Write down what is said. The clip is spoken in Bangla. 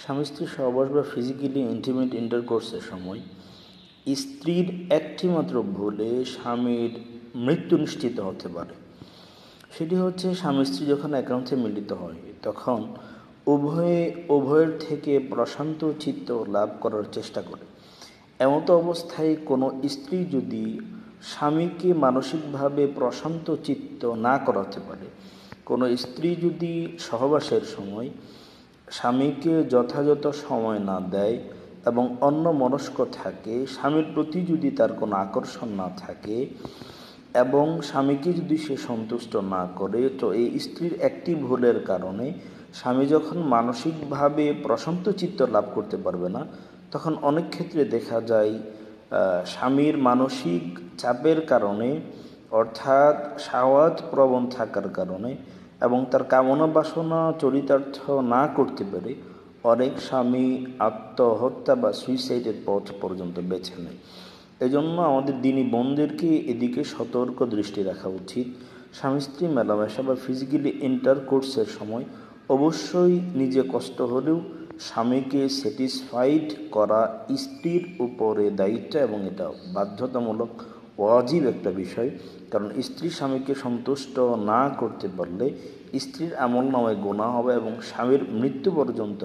স্বামী স্ত্রী সহবাস বা ফিজিক্যালি ইন্টিমেট ইন্টারকোর্সের সময় স্ত্রীর একটি মাত্র ভুলে স্বামীর মৃত্যু নিশ্চিত হতে পারে। সেটি হচ্ছে স্বামী স্ত্রী যখন একান্তে মিলিত হয় তখন উভয়ের থেকে প্রশান্ত চিত্ত লাভ করার চেষ্টা করে। এমতো অবস্থায় কোনো স্ত্রী যদি স্বামীকে মানসিকভাবে প্রশান্ত চিত্ত না করাতে পারে, কোনো স্ত্রী যদি সহবাসের সময় স্বামীকে যথাযথ সময় না দেয় এবং অন্যমনস্ক থাকে, স্বামীর প্রতি যদি তার কোনো আকর্ষণ না থাকে এবং স্বামীকে যদি সে সন্তুষ্ট না করে, তো এই স্ত্রীর একটি ভুলের কারণে স্বামী যখন মানসিকভাবে প্রশান্ত চিত্ত লাভ করতে পারবে না, তখন অনেক ক্ষেত্রে দেখা যায় স্বামীর মানসিক চাপের কারণে, অর্থাৎ শাহওয়াত প্রবণ থাকার কারণে এবং তার কামনা বাসনা চরিতার্থ না করতে পেরে অনেক স্বামী আত্মহত্যা বা সুইসাইডের পথ পর্যন্ত বেছে নেয়। এজন্য আমাদের দিনী বোনদেরকে এদিকে সতর্ক দৃষ্টি রাখা উচিত। স্বামী স্ত্রী মেলামেশা বা ফিজিক্যালি ইন্টারকোর্সের সময় অবশ্যই নিজে কষ্ট হলেও স্বামীকে স্যাটিসফাইড করা স্ত্রীর উপরে দায়িত্ব এবং এটা বাধ্যতামূলক ওয়াজিব একটা বিষয়। কারণ স্ত্রী স্বামীকে সন্তুষ্ট না করতে পারলে স্ত্রীর আমলনামায় গুনাহ হবে এবং স্বামীর মৃত্যু পর্যন্ত